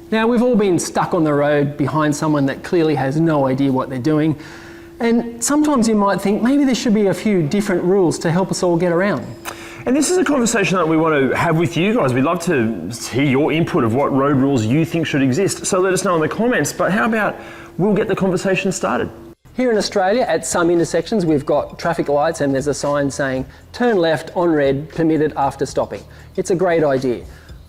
Now, we've all been stuck on the road behind someone that clearly has no idea what they're doing. And sometimes you might think maybe there should be a few different rules to help us all get around. And this is a conversation that we want to have with you guys. We'd love to hear your input of what road rules you think should exist. So let us know in the comments, but how about we'll get the conversation started. Here in Australia, at some intersections, we've got traffic lights and there's a sign saying, turn left on red, permitted after stopping. It's a great idea.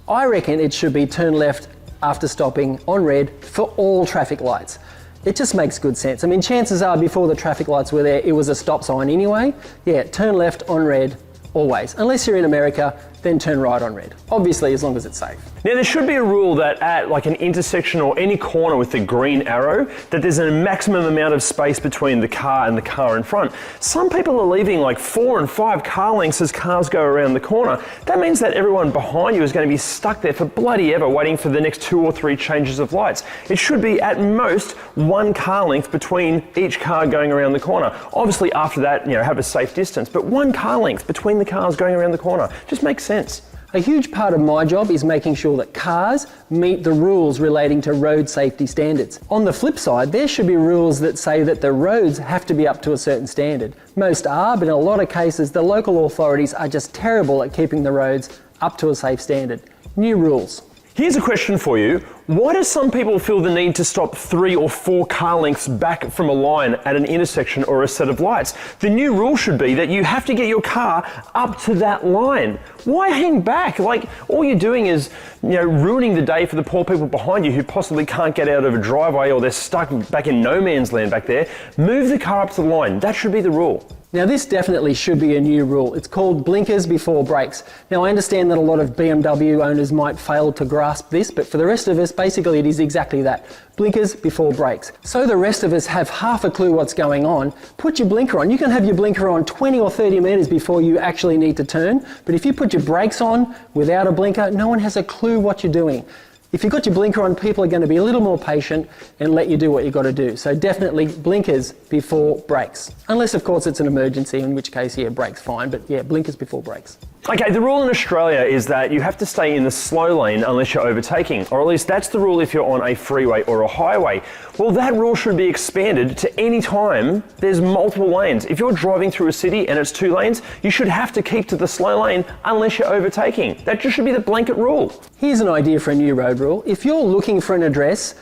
I reckon it should be turn left after stopping on red for all traffic lights. It just makes good sense. I mean, chances are before the traffic lights were there, it was a stop sign anyway. Yeah, turn left on red, always. Unless you're in America, then turn right on red. Obviously, as long as it's safe. Now, there should be a rule that at like an intersection or any corner with the green arrow, that there's a maximum amount of space between the car and the car in front. Some people are leaving like 4 and 5 car lengths as cars go around the corner. That means that everyone behind you is going to be stuck there for bloody ever waiting for the next 2 or 3 changes of lights. It should be at most 1 car length between each car going around the corner. Obviously after that, have a safe distance, but 1 car length between the cars going around the corner just makes sense. A huge part of my job is making sure that cars meet the rules relating to road safety standards. On the flip side, there should be rules that say that the roads have to be up to a certain standard. Most are, but in a lot of cases, the local authorities are just terrible at keeping the roads up to a safe standard. New rules. Here's a question for you. Why do some people feel the need to stop 3 or 4 car lengths back from a line at an intersection or a set of lights? The new rule should be that you have to get your car up to that line. Why hang back? Like, all you're doing is, ruining the day for the poor people behind you who possibly can't get out of a driveway or they're stuck back in no man's land back there. Move the car up to the line. That should be the rule. Now, this definitely should be a new rule. It's called blinkers before brakes. Now, I understand that a lot of BMW owners might fail to grasp this, but for the rest of us, basically it is exactly that. Blinkers before brakes. So the rest of us have half a clue what's going on. Put your blinker on. You can have your blinker on 20 or 30 metres before you actually need to turn, but if you put your brakes on without a blinker, no one has a clue what you're doing. If you've got your blinker on, people are going to be a little more patient and let you do what you've got to do. So definitely blinkers before brakes. Unless, of course, it's an emergency, in which case, yeah, brakes fine. But yeah, blinkers before brakes. Okay, the rule in Australia is that you have to stay in the slow lane unless you're overtaking, or at least that's the rule if you're on a freeway or a highway. Well, that rule should be expanded to any time there's multiple lanes. If you're driving through a city and it's 2 lanes, you should have to keep to the slow lane unless you're overtaking. That just should be the blanket rule. Here's an idea for a new road rule. If you're looking for an address,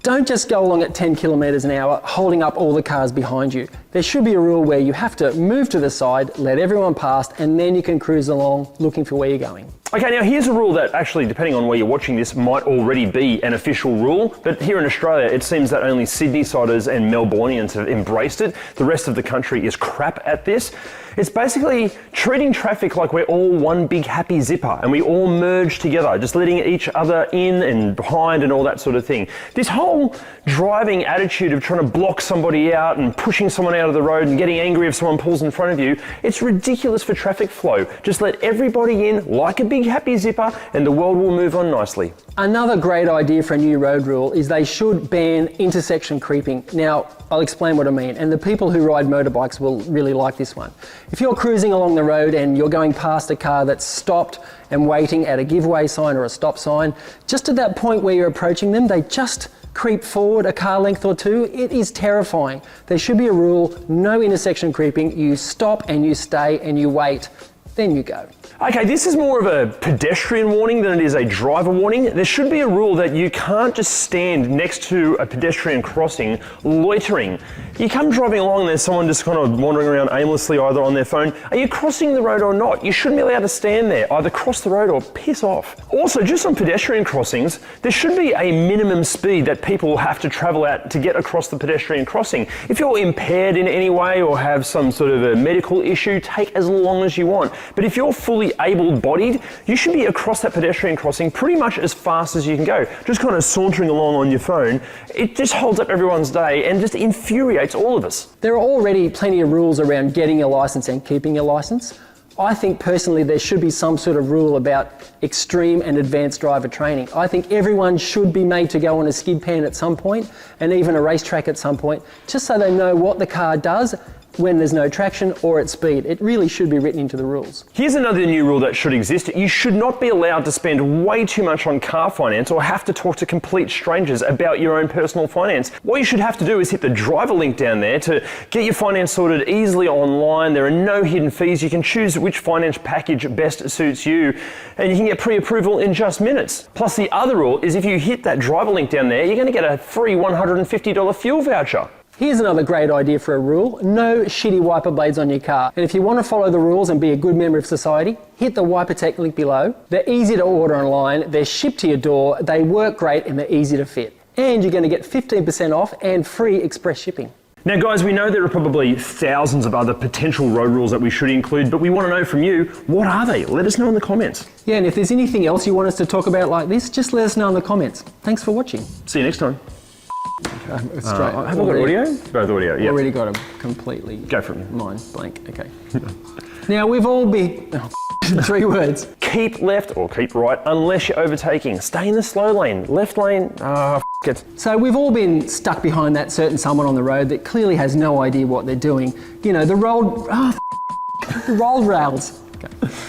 don't just go along at 10 kilometres an hour, holding up all the cars behind you. There should be a rule where you have to move to the side, let everyone past, and then you can cruise along looking for where you're going. Okay, now here's a rule that actually, depending on where you're watching this, might already be an official rule, but here in Australia, it seems that only Sydney-siders and Melbournians have embraced it. The rest of the country is crap at this. It's basically treating traffic like we're all one big happy zipper and we all merge together, just letting each other in and behind and all that sort of thing. This whole driving attitude of trying to block somebody out and pushing someone out of the road and getting angry if someone pulls in front of you, it's ridiculous for traffic flow. Just let everybody in like a big happy zipper and the world will move on nicely. Another great idea for a new road rule is they should ban intersection creeping. Now, I'll explain what I mean, and the people who ride motorbikes will really like this one. If you're cruising along the road and you're going past a car that's stopped and waiting at a giveaway sign or a stop sign, just at that point where you're approaching them, they just creep forward a car length or 2. It is terrifying. There should be a rule, no intersection creeping. You stop and you stay and you wait, then you go. Okay, this is more of a pedestrian warning than it is a driver warning. There should be a rule that you can't just stand next to a pedestrian crossing loitering. You come driving along and there's someone just kind of wandering around aimlessly either on their phone. Are you crossing the road or not? You shouldn't be allowed to stand there. Either cross the road or piss off. Also, just on pedestrian crossings, there should be a minimum speed that people have to travel at to get across the pedestrian crossing. If you're impaired in any way or have some sort of a medical issue, take as long as you want. But if you're fully able-bodied, you should be across that pedestrian crossing pretty much as fast as you can go. Just kind of sauntering along on your phone. It just holds up everyone's day and just infuriates all of us. There are already plenty of rules around getting your license and keeping your license. I think personally there should be some sort of rule about extreme and advanced driver training. I think everyone should be made to go on a skid pan at some point and even a racetrack at some point, just so they know what the car does when there's no traction or at speed. It really should be written into the rules. Here's another new rule that should exist. You should not be allowed to spend way too much on car finance or have to talk to complete strangers about your own personal finance. What you should have to do is hit the driver link down there to get your finance sorted easily online. There are no hidden fees. You can choose which finance package best suits you, and you can get pre-approval in just minutes. Plus, the other rule is if you hit that driver link down there, you're going to get a free $150 fuel voucher. Here's another great idea for a rule: no shitty wiper blades on your car. And if you want to follow the rules and be a good member of society, hit the WIPERTECH link below. They're easy to order online, they're shipped to your door, they work great, and they're easy to fit. And you're going to get 15% off and free express shipping. Now guys, we know there are probably thousands of other potential road rules that we should include, but we want to know from you, what are they? Let us know in the comments. Yeah, and if there's anything else you want us to talk about like this, just let us know in the comments. Thanks for watching. See you next time. Have I got audio? Both audio, yeah. Already got a completely... Go for it. Mind blank, okay. Now we've all been... 3 words. Keep left or keep right unless you're overtaking. Stay in the slow lane. Left lane, it. So we've all been stuck behind that certain someone on the road that clearly has no idea what they're doing. You know, the rolled rails.